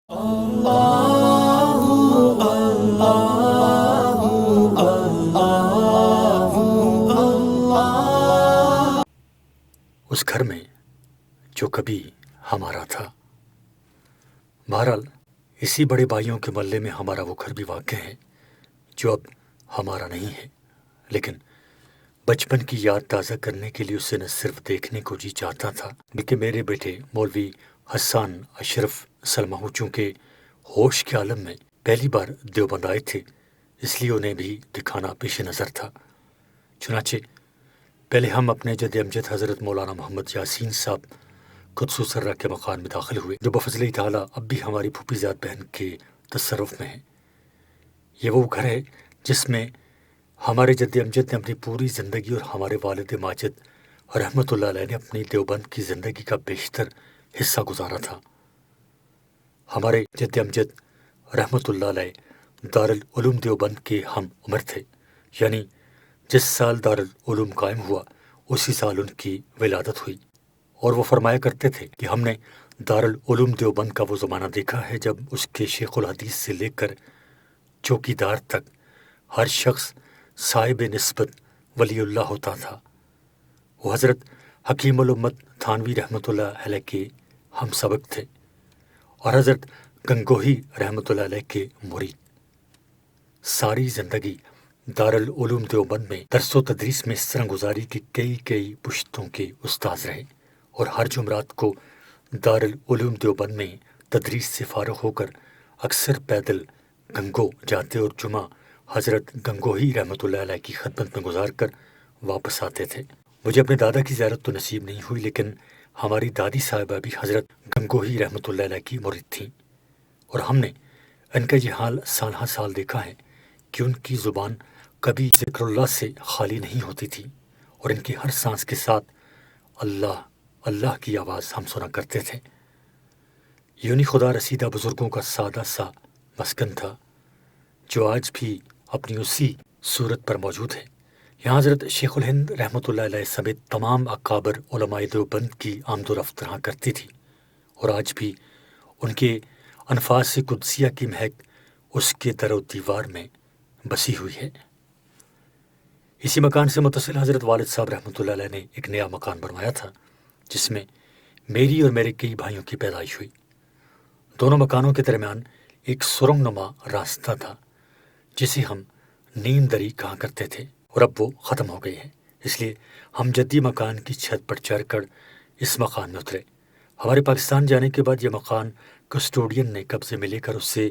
اس گھر میں جو کبھی ہمارا تھا۔ بہرحال اسی بڑے بھائیوں کے محلے میں ہمارا وہ گھر بھی واقع ہے جو اب ہمارا نہیں ہے، لیکن بچپن کی یاد تازہ کرنے کے لیے اسے نہ صرف دیکھنے کو جی چاہتا تھا بلکہ میرے بیٹے مولوی حسان اشرف سلمہ چونکہ ہوش کے عالم میں پہلی بار دیوبند آئے تھے، اس لیے انہیں بھی دکھانا پیش نظر تھا۔ چنانچہ پہلے ہم اپنے جد امجد حضرت مولانا محمد یاسین صاحب قدس سرہ کے مکان میں داخل ہوئے، جو بفضل تعالیٰ اب بھی ہماری پھوپھی زاد بہن کے تصرف میں ہے۔ یہ وہ گھر ہے جس میں ہمارے جد امجد نے اپنی پوری زندگی اور ہمارے والد ماجد رحمۃ اللہ علیہ نے اپنی دیوبند کی زندگی کا بیشتر حصہ گزارا تھا۔ ہمارے جد امجد رحمۃ اللہ علیہ دارالعلوم دیوبند کے ہم عمر تھے، یعنی جس سال دارالعلوم قائم ہوا اسی سال ان کی ولادت ہوئی، اور وہ فرمایا کرتے تھے کہ ہم نے دارالعلوم دیوبند کا وہ زمانہ دیکھا ہے جب اس کے شیخ الحدیث سے لے کر چوکی دار تک ہر شخص صاحب نسبت ولی اللہ ہوتا تھا۔ وہ حضرت حکیم الامت تھانوی رحمۃ اللہ علیہ کے ہم سبق تھے اور حضرت گنگوہی رحمۃ اللہ علیہ کے مرید۔ ساری زندگی دارالعلوم دیوبند میں درس و تدریس میں اس طرح گزاری کہ کئی پشتوں کے استاذ رہے، اور ہر جمعرات کو دارالعلوم دیوبند میں تدریس سے فارغ ہو کر اکثر پیدل گنگو جاتے اور جمعہ حضرت گنگوہی رحمۃ اللہ علیہ کی خدمت میں گزار کر واپس آتے تھے۔ مجھے اپنے دادا کی زیارت تو نصیب نہیں ہوئی، لیکن ہماری دادی صاحبہ بھی حضرت گنگوہی رحمۃ اللہ علیہ کی مرید تھیں، اور ہم نے ان کا یہ حال سال ہر سال دیکھا ہے کہ ان کی زبان کبھی ذکر اللہ سے خالی نہیں ہوتی تھی، اور ان کی ہر سانس کے ساتھ اللہ اللہ کی آواز ہم سنا کرتے تھے۔ یونی خدا رسیدہ بزرگوں کا سادہ سا مسکن تھا جو آج بھی اپنی اسی صورت پر موجود ہے۔ یہاں حضرت شیخ الہند رحمۃ اللہ علیہ سمیت تمام اکابر علماء دیوبند کی آمد و رفت رہا کرتی تھی، اور آج بھی ان کے انفاس قدسیہ کی مہک اس کے در و دیوار میں بسی ہوئی ہے۔ اسی مکان سے متصل حضرت والد صاحب رحمۃ اللہ علیہ نے ایک نیا مکان بنوایا تھا جس میں میری اور میرے کئی بھائیوں کی پیدائش ہوئی۔ دونوں مکانوں کے درمیان ایک سرنگ نما راستہ تھا جسے ہم نیم دری کہا کرتے تھے، اور اب وہ ختم ہو گئی ہے، اس لیے ہم جدی مکان کی چھت پر چڑھ کر اس مکان میں اترے۔ ہمارے پاکستان جانے کے بعد یہ مکان کسٹوڈین نے قبضے میں لے کر اسے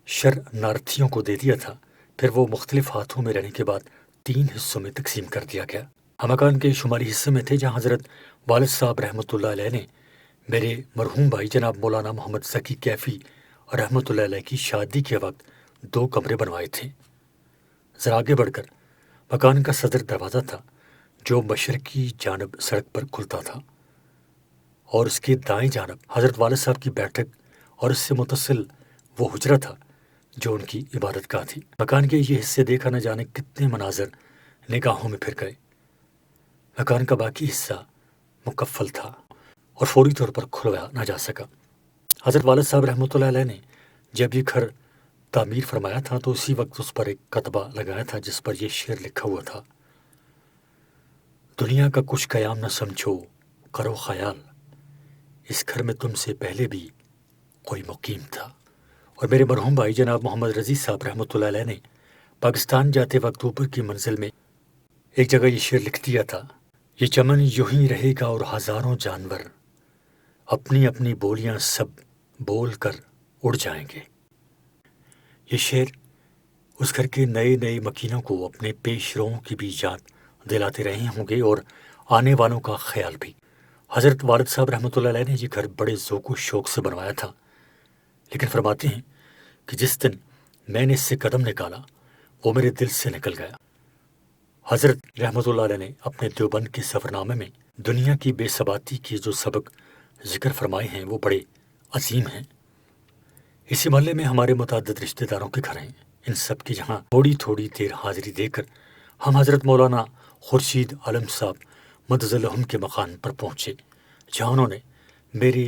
شرنارتھیوں کو دے دیا تھا، پھر وہ مختلف ہاتھوں میں رہنے کے بعد 3 حصوں میں تقسیم کر دیا گیا۔ ہم مکان کے شمالی حصے میں تھے جہاں حضرت والد صاحب رحمۃ اللہ علیہ نے میرے مرحوم بھائی جناب مولانا محمد ذکی کیفی رحمۃ اللہ علیہ کی شادی کے وقت 2 کمرے بنوائے تھے۔ ذرا آگے بڑھ کر مکان کا صدر دروازہ تھا جو مشرقی جانب سڑک پر کھلتا تھا، اور اس کے دائیں جانب حضرت والد صاحب کی بیٹھک اور اس سے متصل وہ حجرہ تھا جو ان کی عبادت گاہ تھی۔ مکان کے یہ حصے دیکھا نہ جانے کتنے مناظر نگاہوں میں پھر گئے۔ مکان کا باقی حصہ مکفل تھا اور فوری طور پر کھلوایا نہ جا سکا۔ حضرت والد صاحب رحمۃ اللہ علیہ نے جب یہ گھر تعمیر فرمایا تھا تو اسی وقت اس پر ایک کتبہ لگایا تھا جس پر یہ شعر لکھا ہوا تھا: دنیا کا کچھ قیام نہ سمجھو کرو خیال، اس گھر میں تم سے پہلے بھی کوئی مقیم تھا۔ اور میرے مرحوم بھائی جناب محمد رضی صاحب رحمۃ اللہ علیہ نے پاکستان جاتے وقت اوپر کی منزل میں ایک جگہ یہ شعر لکھ دیا تھا: یہ چمن یوں ہی رہے گا اور ہزاروں جانور اپنی اپنی بولیاں سب بول کر اڑ جائیں گے۔ یہ شعر اس گھر کے نئے مکینوں کو اپنے پیش روؤں کی بھی یاد دلاتے رہے ہوں گے اور آنے والوں کا خیال بھی۔ حضرت والد صاحب رحمۃ اللہ علیہ نے یہ گھر بڑے ذوق و شوق سے بنوایا تھا، لیکن فرماتے ہیں کہ جس دن میں نے اس سے قدم نکالا وہ میرے دل سے نکل گیا۔ حضرت رحمۃ اللہ علیہ نے اپنے دیوبند کے سفرنامے میں دنیا کی بے ثباتی کے جو سبق ذکر فرمائے ہیں وہ بڑے عظیم ہیں۔ اسی محلے میں ہمارے متعدد رشتہ داروں کے گھر ہیں، ان سب کی جہاں تھوڑی دیر حاضری دے کر ہم حضرت مولانا خورشید عالم صاحب مدظلہم کے مکان پر پہنچے، جہاں انہوں نے میرے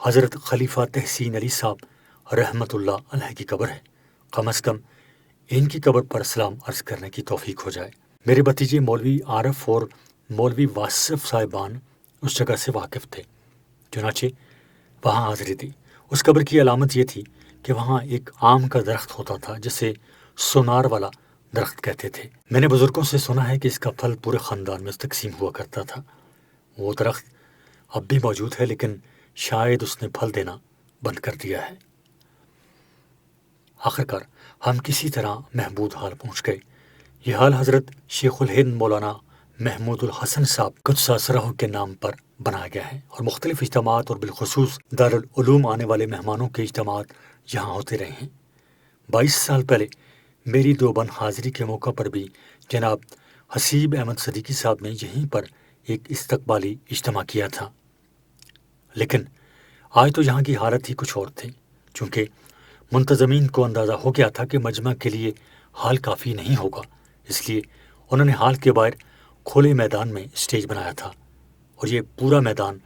حضرت خلیفہ تحسین علی صاحب رحمۃ اللہ علیہ کی قبر ہے، کم از کم ان کی قبر پر سلام عرض کرنے کی توفیق ہو جائے۔ میرے بھتیجے مولوی عارف اور مولوی واصف صاحبان اس جگہ سے واقف تھے، چنانچہ وہاں حاضری دی۔ اس قبر کی علامت یہ تھی کہ وہاں ایک آم کا درخت ہوتا تھا جسے سونار والا درخت کہتے تھے۔ میں نے بزرگوں سے سنا ہے کہ اس کا پھل پورے خاندان میں تقسیم ہوا کرتا تھا۔ وہ درخت اب بھی موجود ہے، لیکن شاید اس نے پھل دینا بند کر دیا ہے۔ آخرکار ہم کسی طرح محمود حال پہنچ گئے۔ یہ حال حضرت شیخ الہند مولانا محمود الحسن صاحب قدس سرہ کے نام پر بنایا گیا ہے، اور مختلف اجتماعات اور بالخصوص دارالعلوم آنے والے مہمانوں کے اجتماعات یہاں ہوتے رہے ہیں۔ 22 سال پہلے میری دیوبند حاضری کے موقع پر بھی جناب حسیب احمد صدیقی صاحب نے یہیں پر ایک استقبالی اجتماع کیا تھا، لیکن آج تو یہاں کی حالت ہی کچھ اور تھی، چونکہ منتظمین کو اندازہ ہو گیا تھا کہ مجمع کے لیے ہال کافی نہیں ہوگا، اس لیے انہوں نے ہال کے باہر کھلے میدان میں اسٹیج بنایا تھا، اور یہ پورا میدان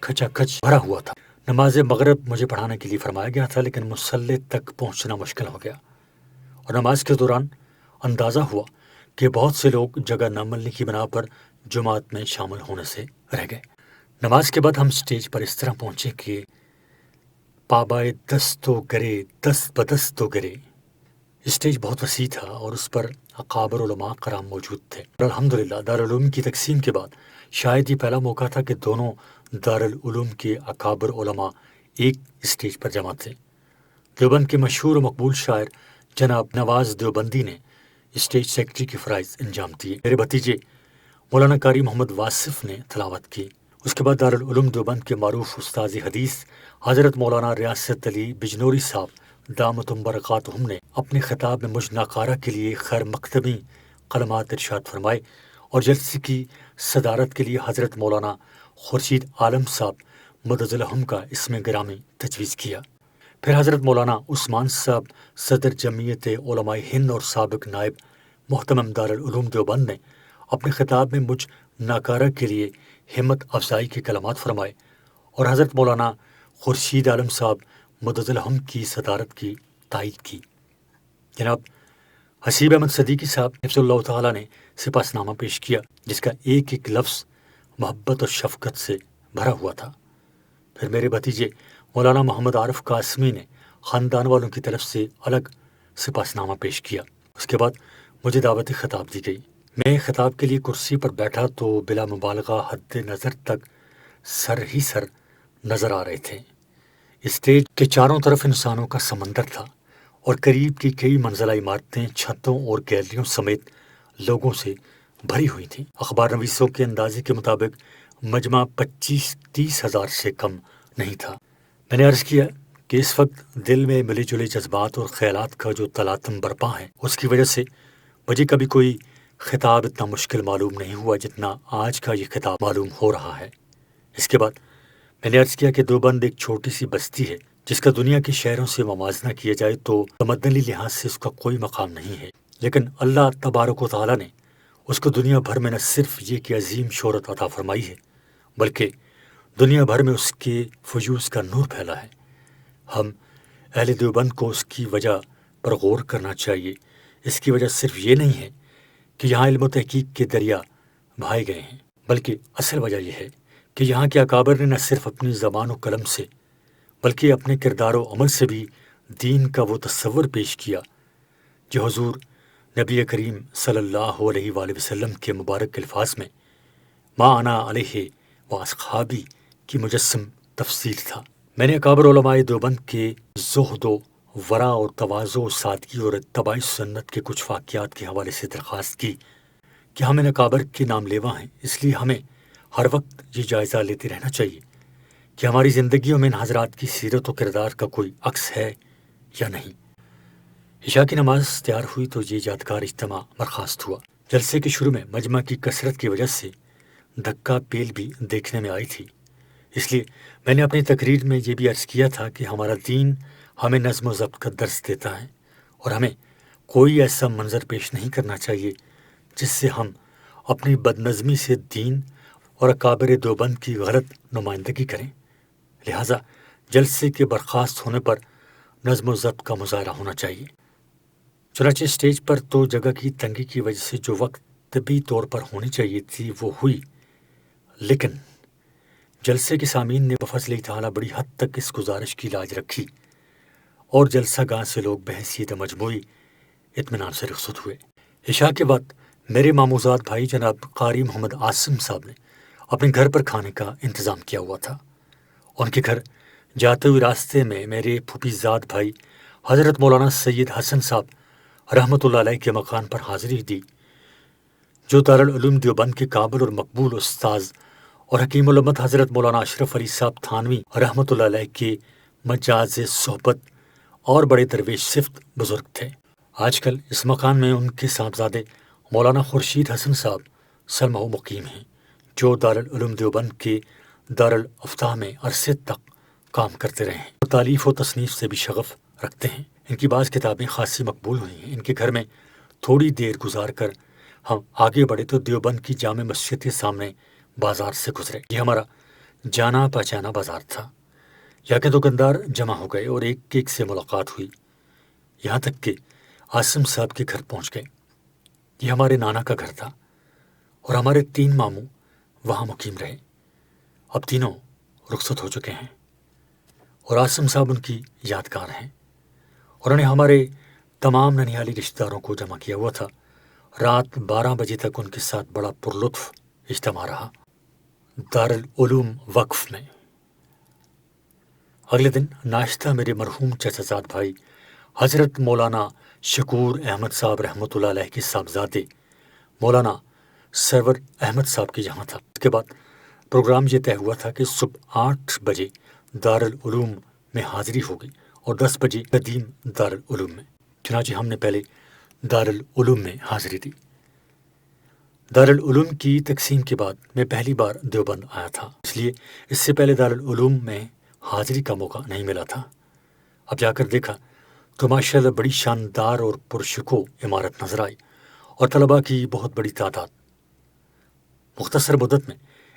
کھچا کھچ بھرا ہوا تھا۔ نماز مغرب مجھے پڑھانے کے لیے فرمایا گیا تھا، لیکن مصلی تک پہنچنا مشکل ہو گیا، اور نماز کے دوران اندازہ ہوا کہ بہت سے لوگ جگہ نہ ملنے کی بنا پر جماعت میں شامل ہونے سے رہ گئے۔ نماز کے بعد ہم اسٹیج پر اس طرح پہنچے کہ پابائے دست و گرے دست بدست و گرے۔ اسٹیج بہت وسیع تھا اور اس پر اکابر علماء کرام موجود تھے، اور الحمدللہ دارالعلوم کی تقسیم کے بعد شاید یہ پہلا موقع تھا کہ دونوں دارالعلوم کے اکابر علماء ایک اسٹیج پر جمع تھے۔ دیوبند کے مشہور و مقبول شاعر جناب نواز دیوبندی نے اسٹیج سیکرٹری کے فرائض انجام دیے۔ میرے بھتیجے مولانا قاری محمد واصف نے تلاوت کی۔ اس کے بعد دارالعلوم دیوبند کے معروف استاذ حدیث حضرت مولانا ریاست علی بجنوری صاحب دامتم برکاتہم نے اپنے خطاب میں مجھ ناکارہ کے لیے خیر مکتبی کلمات ارشاد فرمائے، اور جلسے کی صدارت کے لیے حضرت مولانا خورشید عالم صاحب مدظلہم کا اسم گرامی تجویز کیا۔ پھر حضرت مولانا عثمان صاحب صدر جمعیت علماء ہند اور سابق نائب محتمم دارالعلوم دیوبند نے اپنے خطاب میں مجھ ناکارہ کے لیے ہمت افزائی کے کلمات فرمائے، اور حضرت مولانا خورشید عالم صاحب مدظلہم کی صدارت کی تائید کی۔ جناب حسیب احمد صدیقی صاحب حفظ اللہ تعالیٰ نے سپاس نامہ پیش کیا، جس کا ایک ایک لفظ محبت اور شفقت سے بھرا ہوا تھا۔ پھر میرے بھتیجے مولانا محمد عارف قاسمی نے خاندان والوں کی طرف سے الگ سپاس نامہ پیش کیا۔ اس کے بعد مجھے دعوت خطاب دی گئی۔ میں خطاب کے لیے کرسی پر بیٹھا تو بلا مبالغہ حد نظر تک سر ہی سر نظر آ رہے تھے۔ اسٹیج کے چاروں طرف انسانوں کا سمندر تھا، اور قریب کی کئی منزلہ عمارتیں چھتوں اور گیلریوں سمیت لوگوں سے بھری ہوئی تھیں۔ اخبار نویسوں کے اندازے کے مطابق مجمع 25-30 ہزار سے کم نہیں تھا۔ میں نے عرض کیا کہ اس وقت دل میں ملے جلے جذبات اور خیالات کا جو تلاطم برپا ہے، اس کی وجہ سے مجھے کبھی کوئی خطاب اتنا مشکل معلوم نہیں ہوا جتنا آج کا یہ خطاب معلوم ہو رہا ہے۔ اس کے بعد میں نے عرض کیا کہ دیوبند ایک چھوٹی سی بستی ہے جس کا دنیا کے شہروں سے موازنہ کیا جائے تو تمدنی لحاظ سے اس کا کوئی مقام نہیں ہے، لیکن اللہ تبارک و تعالیٰ نے اس کو دنیا بھر میں نہ صرف یہ کہ عظیم شہرت عطا فرمائی ہے، بلکہ دنیا بھر میں اس کے فیوز کا نور پھیلا ہے۔ ہم اہل دیوبند کو اس کی وجہ پر غور کرنا چاہیے۔ اس کی وجہ صرف یہ نہیں ہے کہ یہاں علم و تحقیق کے دریا بہائے گئے ہیں، بلکہ اصل وجہ یہ ہے کہ یہاں کے اکابر نے نہ صرف اپنی زبان و قلم سے بلکہ اپنے کردار و عمل سے بھی دین کا وہ تصور پیش کیا جو حضور نبی کریم صلی اللہ علیہ وآلہ وسلم کے مبارک الفاظ میں ما انا علیہ و اصحابی کی مجسم تفصیل تھا۔ میں نے اکابر علماء دیوبند کے زہد و ورع اور تواضع و سادگی اور اتباع سنت کے کچھ واقعات کے حوالے سے درخواست کی کہ ہم ان اکابر کے نام لیوا ہیں، اس لیے ہمیں ہر وقت یہ جائزہ لیتے رہنا چاہیے کہ ہماری زندگیوں میں ان حضرات کی سیرت و کردار کا کوئی عکس ہے یا نہیں۔ عشاء کی نماز تیار ہوئی تو یہ یادگار اجتماع برخاست ہوا۔ جلسے کے شروع میں مجمع کی کثرت کی وجہ سے دھکا پیل بھی دیکھنے میں آئی تھی، اس لیے میں نے اپنی تقریر میں یہ بھی عرض کیا تھا کہ ہمارا دین ہمیں نظم و ضبط کا درس دیتا ہے، اور ہمیں کوئی ایسا منظر پیش نہیں کرنا چاہیے جس سے ہم اپنی بدنظمی سے دین اور اکابر دیوبند کی غلط نمائندگی کریں۔ لہٰذا جلسے کے برخاست ہونے پر نظم و ضبط کا مظاہرہ ہونا چاہیے۔ چنانچہ اسٹیج پر تو جگہ کی تنگی کی وجہ سے جو وقت طبی طور پر ہونی چاہیے تھی وہ ہوئی، لیکن جلسے کے سامعین نے بفضل تعالیٰ بڑی حد تک اس گزارش کی لاج رکھی اور جلسہ گاہ سے لوگ بحیثیت مجموعی اطمینان سے رخصت ہوئے۔ عشاء کے بعد میرے ماموزاد بھائی جناب قاری محمد عاصم صاحب نے اپنے گھر پر کھانے کا انتظام کیا ہوا تھا۔ ان کے گھر جاتے ہوئے راستے میں میرے پھوپھی زاد بھائی حضرت مولانا سید حسن صاحب رحمۃ اللہ علیہ کے مکان پر حاضری دی، جو دارالعلوم دیوبند کے قابل اور مقبول استاذ اور حکیم الامت حضرت مولانا اشرف علی صاحب تھانوی رحمۃ اللہ علیہ کے مجاز صحبت اور بڑے درویش صفت بزرگ تھے۔ آج کل اس مکان میں ان کے صاحبزادے مولانا خورشید حسن صاحب سلمہ مقیم ہیں، جو دارالعلوم دیوبند کے دارالافتاح میں عرصے تک کام کرتے رہے ہیں اور تالیف و تصنیف سے بھی شغف رکھتے ہیں۔ ان کی بعض کتابیں خاصی مقبول ہوئی ہیں۔ ان کے گھر میں تھوڑی دیر گزار کر ہم آگے بڑھے تو دیوبند کی جامع مسجد کے سامنے بازار سے گزرے۔ یہ ہمارا جانا پہچانا بازار تھا۔ یہاں کے دکاندار جمع ہو گئے اور ایک ایک سے ملاقات ہوئی، یہاں تک کہ عاصم صاحب کے گھر پہنچ گئے۔ یہ ہمارے نانا کا گھر تھا اور ہمارے 3 ماموں وہاں مقیم رہے۔ اب تینوں رخصت ہو چکے ہیں اور عاصم صاحب ان کی یادگار ہیں۔ انہوں نے ہمارے تمام ننیالی رشتہ داروں کو جمع کیا ہوا تھا۔ رات 12 بجے تک ان کے ساتھ بڑا پرلطف اجتماع رہا دارالعلوم وقف میں۔ اگلے دن ناشتہ میرے مرحوم چچا زاد بھائی حضرت مولانا شکور احمد صاحب رحمۃ اللہ علیہ کے صاحبزادے مولانا سرور احمد صاحب کے یہاں تھا۔ اس کے بعد پروگرام یہ طے ہوا تھا کہ صبح 8 بجے دارالعلوم میں حاضری ہوگی اور 10 بجے قدیم دارالعلوم میں۔ چنانچہ ہم نے پہلے دارالعلوم میں حاضری دی۔ دارالعلوم کی تقسیم کے بعد میں پہلی بار دیوبند آیا تھا، اس لیے اس سے پہلے دارالعلوم میں حاضری کا موقع نہیں ملا تھا۔ اب جا کر دیکھا تو ماشاءاللہ بڑی شاندار اور پرشکو عمارت نظر آئی اور طلباء کی بہت بڑی تعداد۔ مختصر مدت میں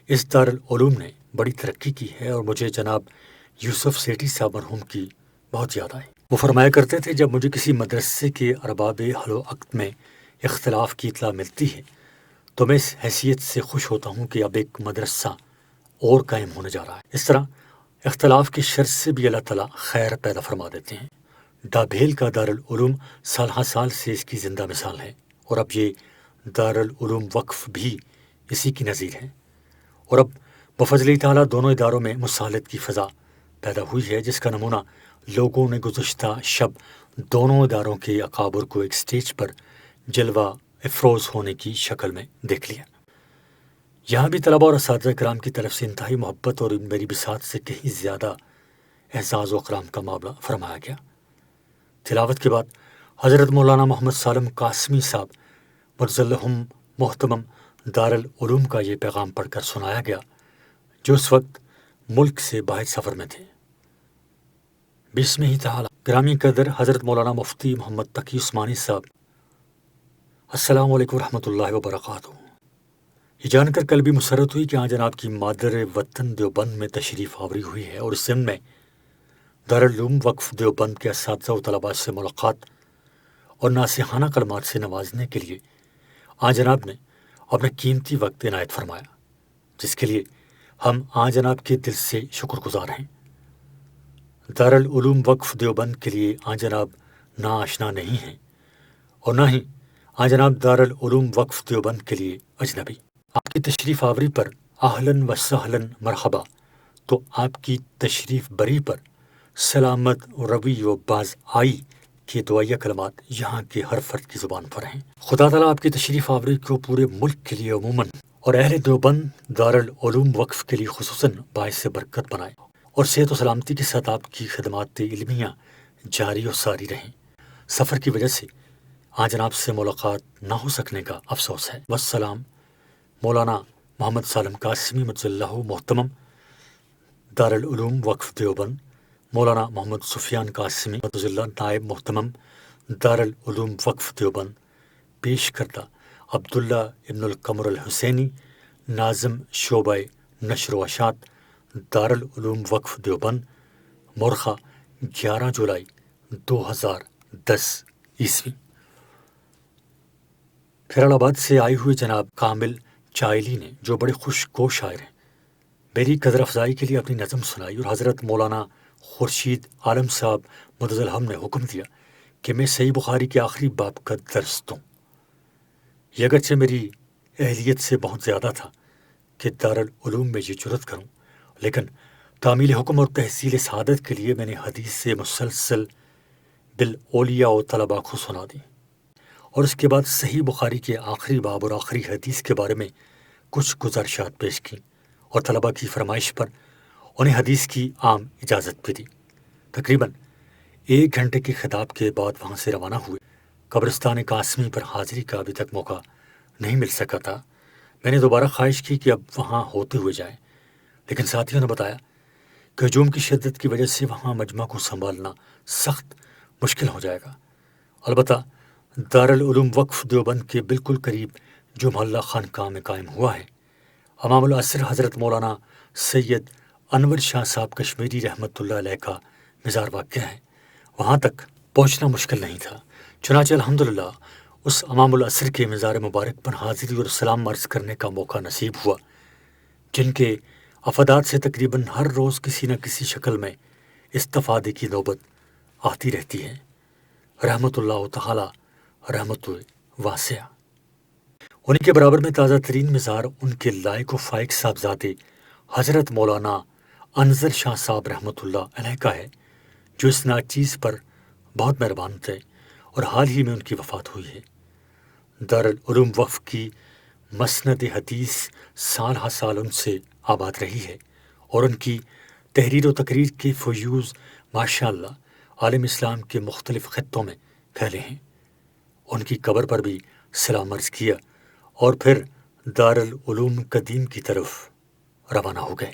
اس دارالعلوم نے بڑی ترقی کی ہے اور مجھے جناب یوسف سیٹھی صاحب مرحوم کی بہت یاد آئی۔ وہ فرمایا کرتے تھے، جب مجھے کسی مدرسے کے ارباب حل و عقد میں اختلاف کی اطلاع ملتی ہے تو میں اس حیثیت سے خوش ہوتا ہوں کہ اب ایک مدرسہ اور قائم ہونے جا رہا ہے۔ اس طرح اختلاف کے شر سے بھی اللہ تعالیٰ خیر پیدا فرما دیتے ہیں۔ ڈابھیل کا دارالعلوم سال ہر سال سے اس کی زندہ مثال ہے اور اب یہ دارالعلوم وقف بھی اسی کی نظیر ہے، اور اب بفضل تعالیٰ دونوں اداروں میں مصالحت کی فضا پیدا ہوئی ہے، جس کا نمونہ لوگوں نے گزشتہ شب دونوں اداروں کے اکابر کو ایک سٹیج پر جلوہ افروز ہونے کی شکل میں دیکھ لیا۔ یہاں بھی طلباء اور اساتذہ کرام کی طرف سے انتہائی محبت اور میری بساط سے کہیں زیادہ اعزاز و اکرام کا معاملہ فرمایا گیا۔ تلاوت کے بعد حضرت مولانا محمد سالم قاسمی صاحب مرزلہم محتمم دارالعلوم کا یہ پیغام پڑھ کر سنایا گیا، جو اس وقت ملک سے باہر سفر میں تھے۔ بسم ہی تعالی گرامی قدر حضرت مولانا مفتی محمد تقی عثمانی صاحب، السلام علیکم ورحمۃ اللہ وبرکاتہ۔ یہ جان کر قلبی مسرت ہوئی کہ آج جناب کی مادر وطن دیوبند میں تشریف آوری ہوئی ہے اور اس ضمن میں دارالعلوم وقف دیوبند کے اساتذہ و طلباء سے ملاقات اور ناصحانہ کلمات سے نوازنے کے لیے آج جناب نے اپنا قیمتی وقت عنایت فرمایا، جس کے لیے ہم آج جناب کے دل سے شکر گزار ہیں۔ دارالعلوم وقف دیوبند کے لیے آج جناب ناآشنا نہیں ہیں اور نہ ہی آج جناب دارالعلوم وقف دیوبند کے لیے اجنبی۔ آپ کی تشریف آوری پر اہلاً و سہلاً مرحبا، تو آپ کی تشریف بری پر سلامت روی و باز آئی کے دعائیہ کلمات یہاں کے ہر فرد کی زبان پر ہیں۔ خدا تعالیٰ آپ کی تشریف آوری کو پورے ملک کے لیے عموماً اور اہل دیوبند دارالعلوم وقف کے لیے خصوصاً باعث برکت بنائے اور صحت و سلامتی کے ساتھ آپ کی خدمات علمیہ جاری و ساری رہیں۔ سفر کی وجہ سے آج جناب سے ملاقات نہ ہو سکنے کا افسوس ہے۔ والسلام، مولانا محمد سالم قاسمی مجلہ محتمم دارالعلوم وقف دیوبند، مولانا محمد سفیان قاسمی مجلہ نائب محتمم دارالعلوم وقف دیوبند، پیش کردہ عبداللہ ابن القمر الحسینی، ناظم شعبہ نشر و اشاعت دارالعلوم وقف دیوبند، مورخہ 11 جولائی 2010 خیرال آباد سے آئے ہوئے جناب کامل چائلی نے، جو بڑے خوش گو شاعر ہیں، میری قدر افزائی کے لیے اپنی نظم سنائی اور حضرت مولانا خورشید عالم صاحب مدظ الہم نے حکم دیا کہ میں صحیح بخاری کے آخری باب کا درس دوں۔ یہ اگرچہ میری اہلیت سے بہت زیادہ تھا کہ دارالعلوم میں یہ جرت کروں، لیکن تعمیل حکم اور تحصیل سعادت کے لیے میں نے حدیث سے مسلسل بالاولیاء و طلباء کو سنا دی، اور اس کے بعد صحیح بخاری کے آخری باب اور آخری حدیث کے بارے میں کچھ گزارشات پیش کیں، اور طلباء کی فرمائش پر انہیں حدیث کی عام اجازت بھی دی۔ تقریباً 1 گھنٹے کے خطاب کے بعد وہاں سے روانہ ہوئے۔ قبرستان قاسمی پر حاضری کا ابھی تک موقع نہیں مل سکا تھا۔ میں نے دوبارہ خواہش کی کہ اب وہاں ہوتے ہوئے جائیں، لیکن ساتھیوں نے بتایا کہ ہجوم کی شدت کی وجہ سے وہاں مجمع کو سنبھالنا سخت مشکل ہو جائے گا۔ البتہ دارالعلوم وقف دیوبند کے بالکل قریب جو محلہ خانقاہ میں قائم ہوا ہے، امام العصر حضرت مولانا سید انور شاہ صاحب کشمیری رحمۃ اللہ علیہ کا مزار واقع ہے، وہاں تک پہنچنا مشکل نہیں تھا۔ چنانچہ الحمدللہ اس امام العصر کے مزار مبارک پر حاضری اور سلام عرض کرنے کا موقع نصیب ہوا، جن کے افادات سے تقریباً ہر روز کسی نہ کسی شکل میں استفادے کی نوبت آتی رہتی ہے۔ رحمت اللہ تعالی رحمت واسعہ۔ انہیں کے برابر میں تازہ ترین مزار ان کے لائق و فائق صاحبزادے حضرت مولانا انظر شاہ صاحب رحمۃ اللہ علیہ کا ہے، جو اس ناچیز پر بہت مہربان تھے اور حال ہی میں ان کی وفات ہوئی ہے۔ دارالعلوم وقف کی مسند حدیث سال ہر سال ان سے آباد رہی ہے، اور ان کی تحریر و تقریر کے فیوز ماشاءاللہ عالم اسلام کے مختلف خطوں میں پھیلے ہیں۔ ان کی قبر پر بھی سلام عرض کیا اور پھر دارالعلوم قدیم کی طرف روانہ ہو گئے۔